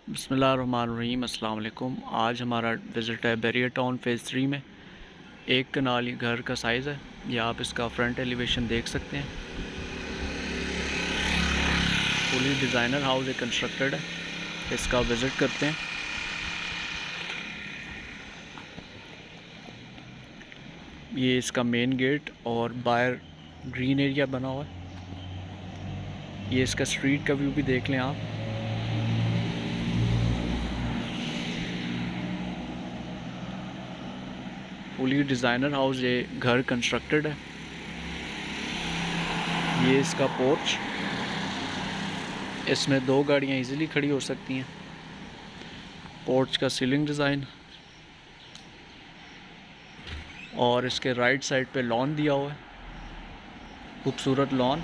बिस्मिल्लाहिर्रहमानिर्रहीम। अस्सलाम वालेकुम। आज हमारा विज़िट है बैरियर टाउन फ़ेज़ 3 में। एक कनाली घर का साइज़ है। ये आप इसका फ्रंट एलिवेशन देख सकते हैं। फुली डिज़ाइनर हाउस है, कंस्ट्रक्टेड है। इसका विज़िट करते हैं। ये इसका मेन गेट और बाहर ग्रीन एरिया बना हुआ है। ये इसका स्ट्रीट का व्यू भी देख लें आप। फुली डिज़ाइनर हाउस, ये घर कंस्ट्रक्टेड है। ये इसका पोर्च, इसमें 2 गाड़ियाँ इजीली खड़ी हो सकती हैं। पोर्च का सीलिंग डिज़ाइन और इसके राइट साइड पे लॉन दिया हुआ है, खूबसूरत लॉन।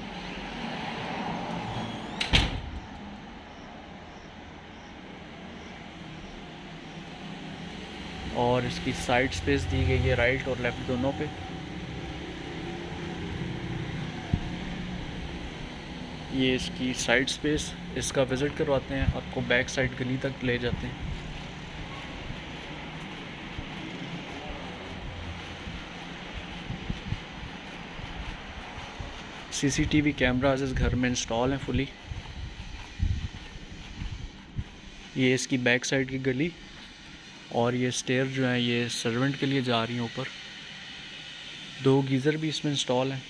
और इसकी साइड स्पेस दी गई है राइट और लेफ़्ट दोनों पे। ये इसकी साइड स्पेस, इसका विज़िट करवाते हैं आपको। बैक साइड गली तक ले जाते हैं। सीसीटीवी कैमराज इस घर में इंस्टॉल हैं फुली। ये इसकी बैक साइड की गली और ये स्टेयर जो है ये सर्वेंट के लिए जा रही हैं ऊपर। 2 गीज़र भी इसमें इंस्टॉल हैं।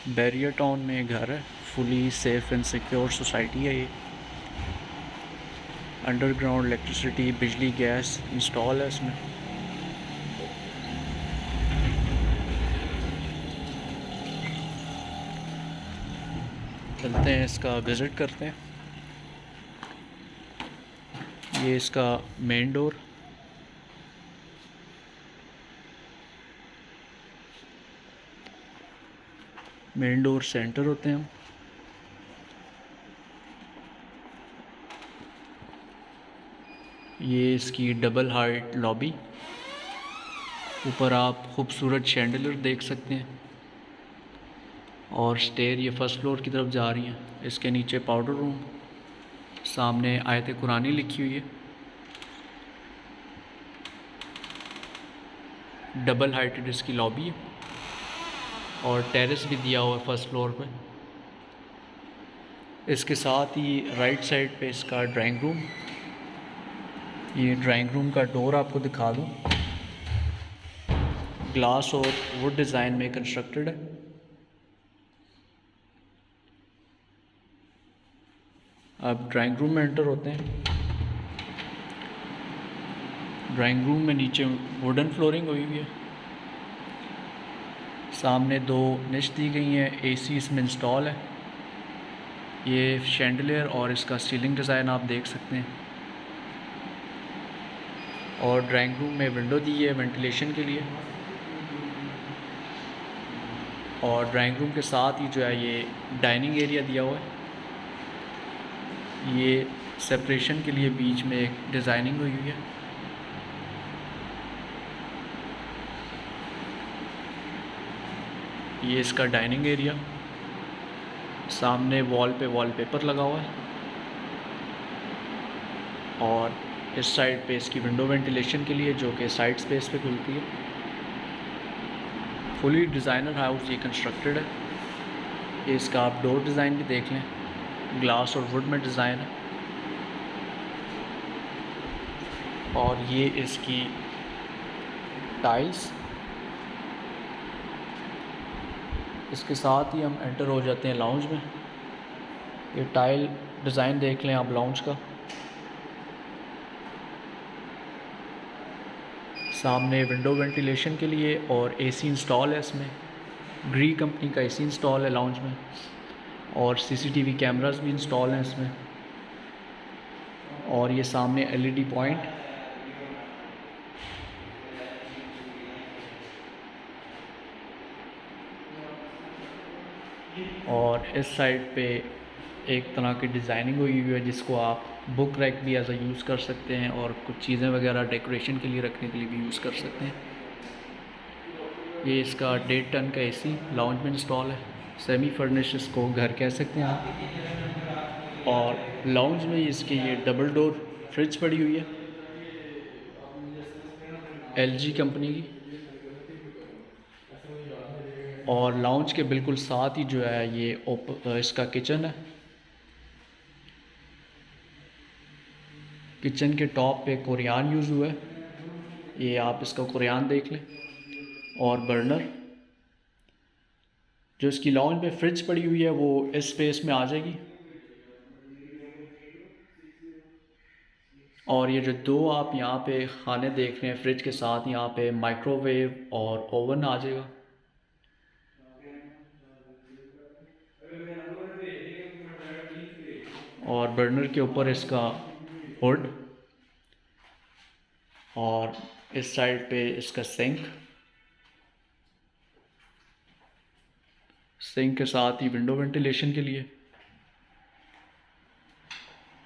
बैरियर टाउन में घर है, fully safe and secure society है ये। अंडरग्राउंड इलेक्ट्रिसिटी, बिजली, गैस इंस्टॉल है इसमें। चलते हैं, इसका विज़िट करते हैं। ये इसका मेन डोर, मेन डोर से एंटर होते हैं हम। ये इसकी डबल हाइट लॉबी, ऊपर आप खूबसूरत शैंडलर देख सकते हैं और स्टेयर ये फर्स्ट फ्लोर की तरफ जा रही हैं। इसके नीचे पाउडर रूम, सामने आयत कुरानी लिखी हुई है। डबल हाइटेड इसकी लॉबी है और टेरेस भी दिया हुआ है फर्स्ट फ्लोर पे। इसके साथ ही राइट साइड पे इसका ड्राइंग रूम। ये ड्राइंग रूम का डोर आपको दिखा दूँ, ग्लास और वुड डिज़ाइन में कंस्ट्रक्टेड है। अब ड्राइंग रूम में एंटर होते हैं। ड्राइंग रूम में नीचे वुडन फ्लोरिंग हुई हुई है। सामने 2 निश दी गई हैं, एसी इसमें इंस्टॉल है। ये शैंडलियर और इसका सीलिंग डिज़ाइन आप देख सकते हैं। और ड्राइंग रूम में विंडो दी है वेंटिलेशन के लिए। और ड्राइंग रूम के साथ ही जो है ये डाइनिंग एरिया दिया हुआ है। ये सेपरेशन के लिए बीच में एक डिज़ाइनिंग हुई हुई है। ये इसका डाइनिंग एरिया, सामने वॉल पे वॉलपेपर लगा हुआ है और इस साइड पे इसकी विंडो वेंटिलेशन के लिए जो कि साइड स्पेस पे खुलती है। फुली डिज़ाइनर हाउस ये कंस्ट्रक्टेड है। ये इसका आप डोर डिज़ाइन भी देख लें, ग्लास और वुड में डिज़ाइन है। और ये इसकी टाइल्स। इसके साथ ही हम एंटर हो जाते हैं लाउंज में। ये टाइल डिज़ाइन देख लें आप लाउंज का। सामने विंडो वेंटिलेशन के लिए और एसी इंस्टॉल है इसमें। ग्री कंपनी का एसी इंस्टॉल है लाउंज में और सीसीटीवी कैमरास भी इंस्टॉल हैं इसमें। और ये सामने एलईडी पॉइंट। और इस साइड पे एक तरह की डिज़ाइनिंग हुई हुई है जिसको आप बुक रैक भी एज अ यूज़ कर सकते हैं और कुछ चीज़ें वगैरह डेकोरेशन के लिए रखने के लिए भी यूज़ कर सकते हैं। ये इसका 1.5 टन का एसी लाउंज में इंस्टॉल है। सेमी फर्निश इसको घर कह सकते हैं आप। और लाउंज में इसकी ये डबल डोर फ्रिज पड़ी हुई है एलजी कंपनी की। और लाउंज के बिल्कुल साथ ही जो है ये इसका किचन है। किचन के टॉप पे कुरियान यूज़ हुआ है, ये आप इसका कुरियान देख लें। और बर्नर जो इसकी लाउंज में फ्रिज पड़ी हुई है वो इस स्पेस में आ जाएगी। और ये जो दो आप यहाँ पे खाने देख रहे हैं फ्रिज के साथ, यहाँ पे माइक्रोवेव और ओवन आ जाएगा। और बर्नर के ऊपर इसका हुड, और इस साइड पे इसका सिंक के साथ ही विंडो वेंटिलेशन के लिए।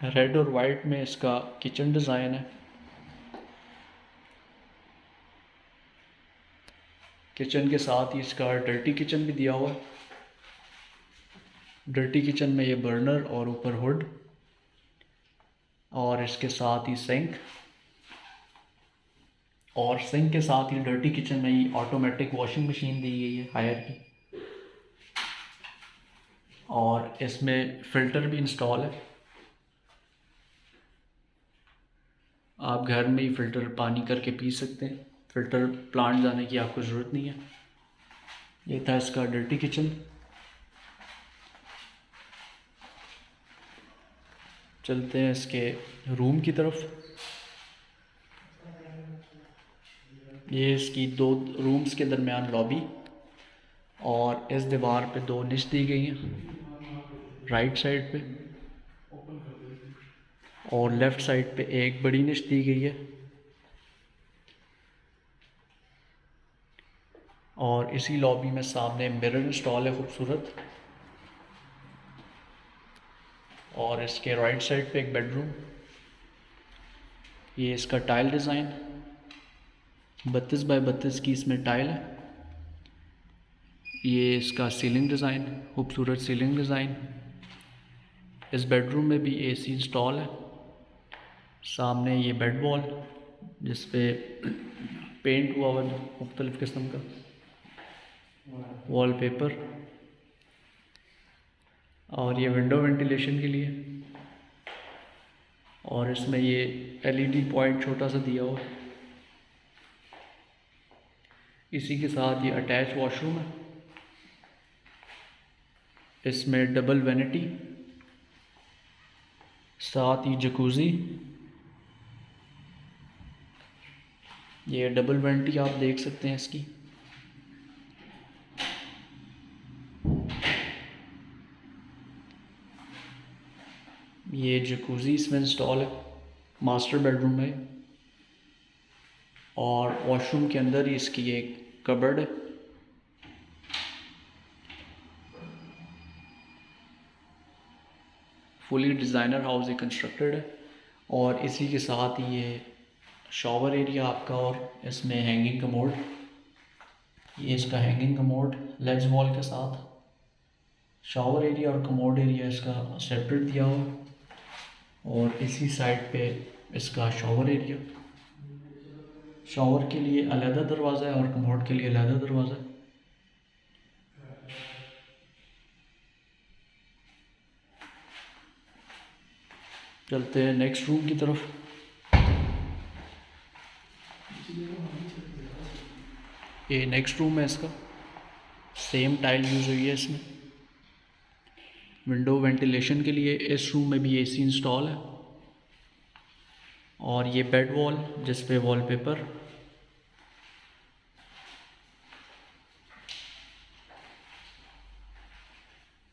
रेड और वाइट में इसका किचन डिज़ाइन है। किचन के साथ ही इसका डर्टी किचन भी दिया हुआ है। डर्टी किचन में ये बर्नर और ऊपर हुड, और इसके साथ ही सिंक। और सिंक के साथ ही डर्टी किचन में ही ऑटोमेटिक वॉशिंग मशीन दी गई है हायर की। और इसमें फ़िल्टर भी इंस्टॉल है। आप घर में ही फ़िल्टर पानी करके पी सकते हैं, फ़िल्टर प्लांट जाने की आपको ज़रूरत नहीं है। ये था इसका डर्टी किचन। चलते हैं इसके रूम की तरफ। ये इसकी दो रूम्स के दरमियान लॉबी, और इस दीवार पे दो निश दी गई हैं राइट साइड पे, और लेफ़्ट साइड पे एक बड़ी निश दी गई है। और इसी लॉबी में सामने मिरर इंस्टॉल है खूबसूरत। और इसके राइट साइड पे एक बेडरूम। ये इसका टाइल डिज़ाइन 32 बाय 32 की इसमें टाइल है। ये इसका सीलिंग डिज़ाइन, खूबसूरत सीलिंग डिज़ाइन। इस बेडरूम में भी एसी इंस्टॉल है। सामने ये बेड वॉल जिस पे पेंट हुआ हुआ मुख्तलिफ़ किस्म का वॉलपेपर। और ये विंडो वेंटिलेशन के लिए। और इसमें ये एलईडी पॉइंट छोटा सा दिया हुआ है। इसी के साथ ये अटैच वॉशरूम है। इसमें डबल वैनिटी, साथ ही जकूज़ी। ये डबल वैनिटी आप देख सकते हैं इसकी। ये जकूज़ी इसमें इंस्टॉल है मास्टर बेडरूम में। और वॉशरूम के अंदर ही इसकी एक कबर्ड है। फुली डिज़ाइनर हाउस कंस्ट्रक्टेड है। और इसी के साथ ही ये शॉवर एरिया आपका, और इसमें हैंगिंग कमोड। ये इसका हैंगिंग कमोड लेग्स वॉल के साथ। शॉवर एरिया और कमोड एरिया इसका सेपरेट दिया हुआ। और इसी साइड पे इसका शॉवर एरिया। शॉवर के लिए अलहदा दरवाज़ा है और कमोड के लिए अलहदा दरवाज़ा है। चलते हैं नेक्स्ट रूम की तरफ। ये नेक्स्ट रूम है इसका। सेम टाइल यूज़ हुई है इसमें। विंडो वेंटिलेशन के लिए इस रूम में भी एसी इंस्टॉल है। और ये बेड वॉल जिस पे वॉलपेपर।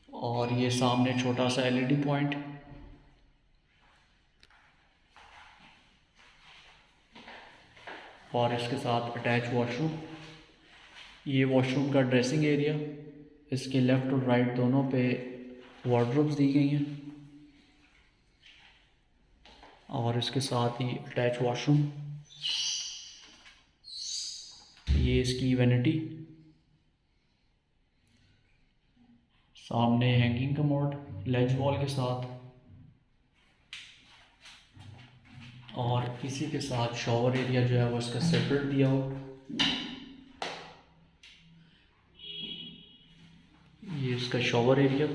और ये सामने छोटा सा एलईडी पॉइंट। और इसके साथ अटैच वॉशरूम। ये वॉशरूम का ड्रेसिंग एरिया। इसके लेफ़्ट और राइट दोनों पे वार्डरोब्स दी गई हैं। और इसके साथ ही अटैच वॉशरूम। ये इसकी वैनिटी। सामने हैंगिंग कमोड लेज वॉल के साथ, और इसी के साथ शॉवर एरिया जो है वो इसका सेपरेट दिया हो। ये इसका शॉवर एरिया,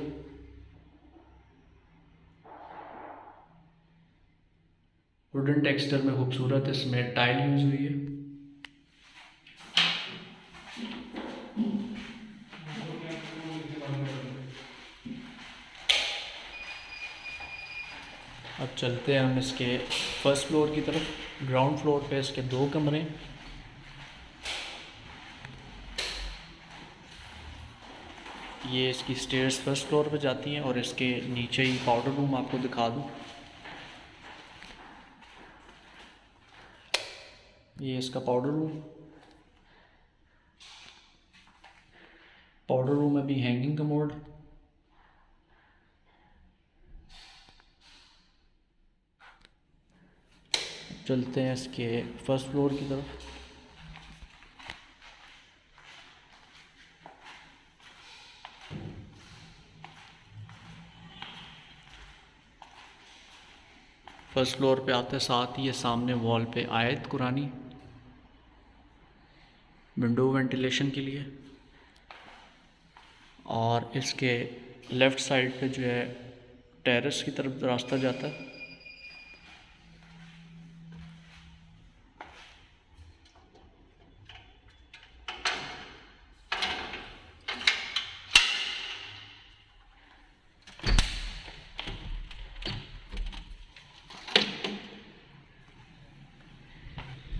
वुडन टेक्सचर में खूबसूरत, इसमें टाइल यूज हुई है। अब चलते हैं हम इसके फर्स्ट फ्लोर की तरफ। ग्राउंड फ्लोर पे इसके 2 कमरे, ये इसकी स्टेयर्स फर्स्ट फ्लोर पे जाती हैं और इसके नीचे ही पाउडर रूम आपको दिखा दूँ। ये इसका पाउडर रूम में भी हैंगिंग कमोड। चलते हैं इसके फर्स्ट फ्लोर की तरफ। फर्स्ट फ्लोर पे आते साथ ही ये सामने वॉल पे आयत कुरानी, विंडो वेंटिलेशन के लिए, और इसके लेफ़्ट साइड पे जो है टेरेस की तरफ रास्ता जाता है।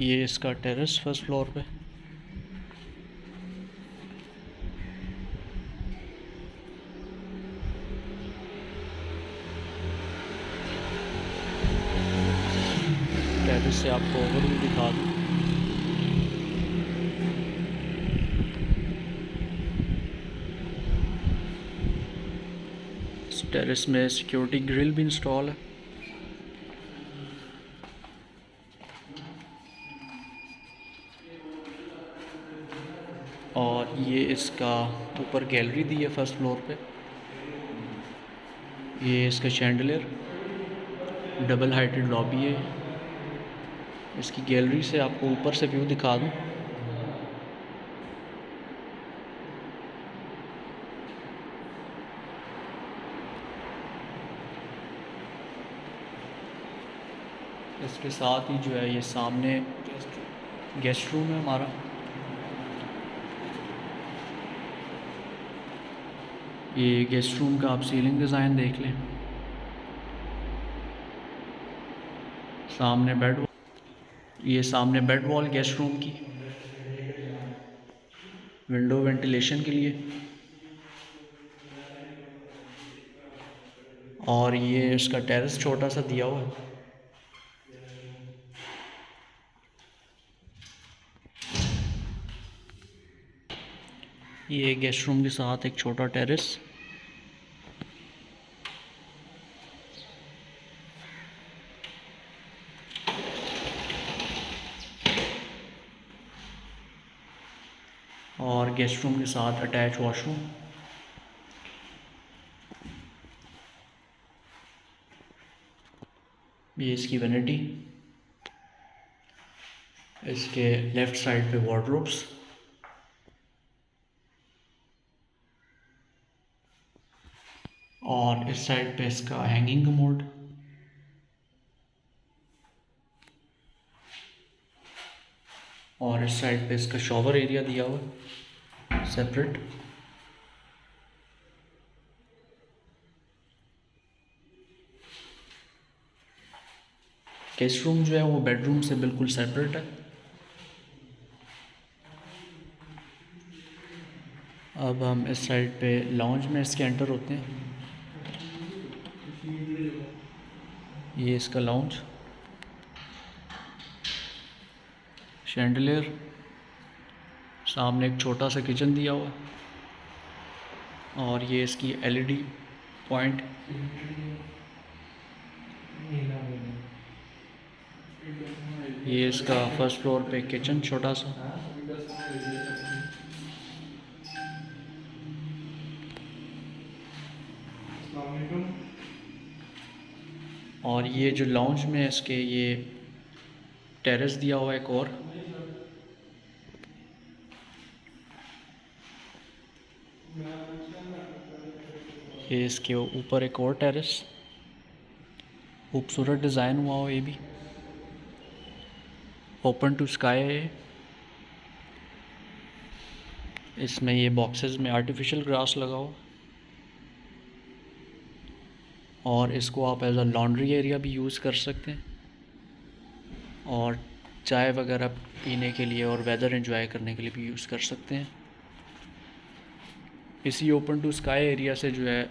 ये इसका टेरेस फर्स्ट फ्लोर पे। टेरेस से आपको ओवरव्यू दिखा दूँ। इस टेरेस में सिक्योरिटी ग्रिल भी इंस्टॉल है। और ये इसका ऊपर गैलरी दी है फर्स्ट फ्लोर पे। ये इसका शैंडलियर, डबल हाइटेड लॉबी है। इसकी गैलरी से आपको ऊपर से व्यू दिखा दूँ। इसके साथ ही जो है ये सामने गेस्ट रूम है हमारा। ये गेस्ट रूम का आप सीलिंग डिज़ाइन देख लें। सामने बेड, ये सामने बेड वॉल गेस्ट रूम की, विंडो वेंटिलेशन के लिए। और ये इसका टेरेस छोटा सा दिया हुआ है। ये गेस्ट रूम के साथ एक छोटा टेरेस। और गेस्ट रूम के साथ अटैच वॉशरूम। ये इसकी वैनिटी, इसके लेफ़्ट साइड पे वार्डरोब्स, और इस साइड पे इसका हैंगिंग कमोड। और इस साइड पे इसका शॉवर एरिया दिया हुआ है सेपरेट। गेस्ट रूम जो है वो बेडरूम से बिल्कुल सेपरेट है। अब हम इस साइड पे लॉन्ज में इसके एंटर होते हैं। ये इसका लॉन्ज, शैंडलियर, सामने एक छोटा सा किचन दिया हुआ, और ये इसकी एलईडी पॉइंट। ये इसका फर्स्ट फ्लोर पे किचन छोटा सा। और ये जो लॉन्च में इसके ये टेरेस दिया हुआ है एक और, ये इसके ऊपर एक और टेरेस, खूबसूरत डिज़ाइन हुआ हो, ये भी ओपन टू स्काई है। इसमें ये बॉक्सेस में आर्टिफिशियल ग्रास लगा हो, और इसको आप एज अ लॉन्ड्री एरिया भी यूज़ कर सकते हैं, और चाय वगैरह पीने के लिए और वेदर एंजॉय करने के लिए भी यूज़ कर सकते हैं। इसी ओपन टू स्काई एरिया से जो है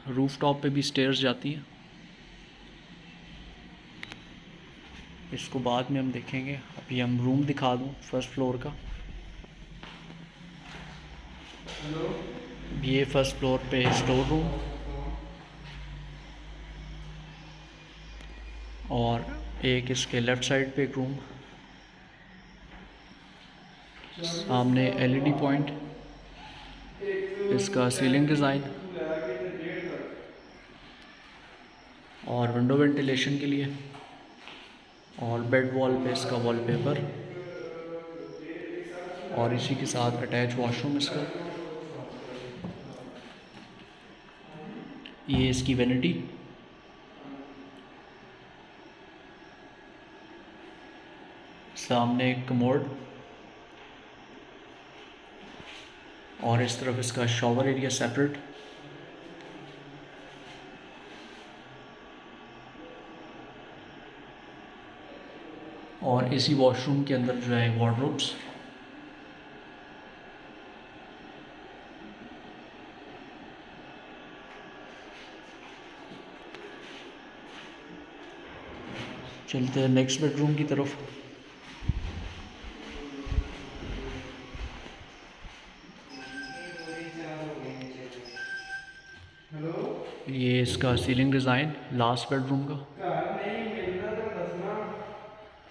रूफ टॉप पे भी स्टेयर्स जाती हैं, इसको बाद में हम देखेंगे। अभी हम रूम दिखा दूँ फर्स्ट फ्लोर का। ये फर्स्ट फ्लोर पे स्टोर रूम, और एक इसके लेफ़्ट साइड पे एक रूम, सामने एलईडी पॉइंट, इसका सीलिंग डिज़ाइन और विंडो वेंटिलेशन के लिए, और बेड वॉल पे इसका वॉलपेपर, और इसी के साथ अटैच वॉशरूम इसका। ये इसकी वैनिटी, सामने एक कमोड, और इस तरफ इसका शॉवर एरिया सेपरेट, और इसी वॉशरूम के अंदर जो है वार्डरोब्स। चलते हैं नेक्स्ट बेडरूम की तरफ। ये इसका सीलिंग डिज़ाइन लास्ट बेडरूम का,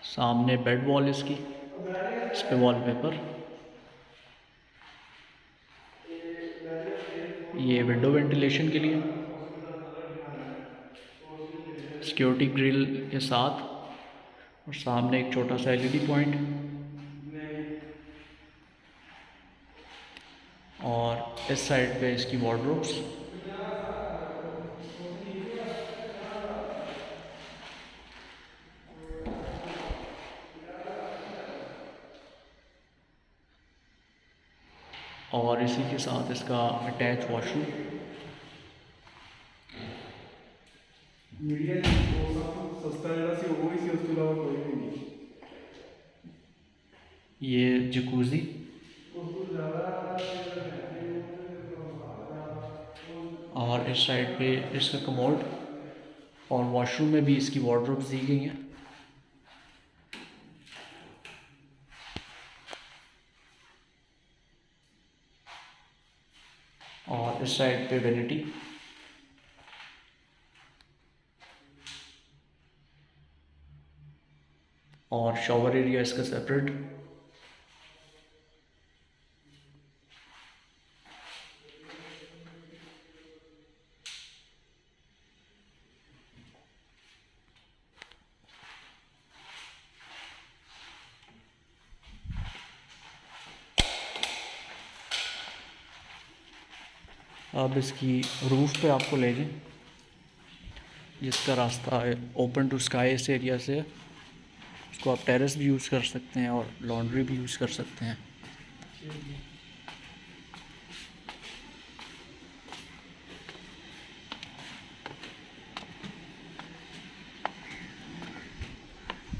सामने बेड वॉल इसकी, इस पे वॉलपेपर, ये विंडो वेंटिलेशन के लिए, सिक्योरिटी ग्रिल के साथ, और सामने एक छोटा सा एलईडी पॉइंट, और इस साइड पे इसकी वार्डरोब्स, और इसी के साथ इसका अटैच वॉशरूम। ये जकूज़ी, और इस साइड पे इसका कमोड, और वॉशरूम में भी इसकी वार्डरोब्स दी गई हैं, और इस साइड पे वैनिटी, और शॉवर एरिया इसका सेपरेट। अब इसकी रूफ़ पे आपको ले जाएं, जिसका रास्ता है ओपन टू स्काई इस एरिया से। इसको आप टेरेस भी यूज़ कर सकते हैं और लॉन्ड्री भी यूज़ कर सकते हैं।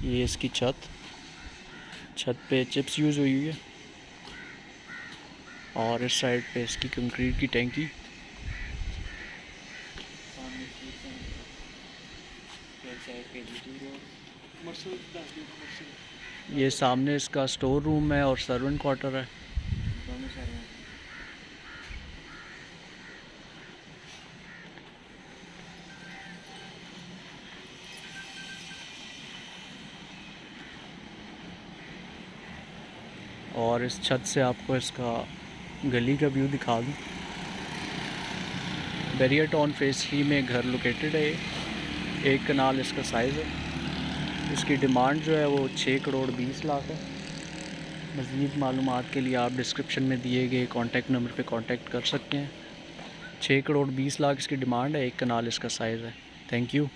ये इसकी छत पे चिप्स यूज़ हुई है, और इस साइड पे इसकी कंक्रीट की टैंकी, ये सामने इसका स्टोर रूम है और सर्वेंट क्वार्टर है। और इस छत से आपको इसका गली का व्यू दिखा दूँ। बैरियर टाउन फेज़ 3 में घर लोकेटेड है। 1 कनाल इसका साइज़ है। इसकी डिमांड जो है वो 6 करोड़ 20 लाख है। मज़ीद मालूमात के लिए आप डिस्क्रिप्शन में दिए गए कॉन्टैक्ट नंबर पे कांटेक्ट कर सकते हैं। 6 करोड़ 20 लाख इसकी डिमांड है। 1 कनाल इसका साइज़ है। Thank you.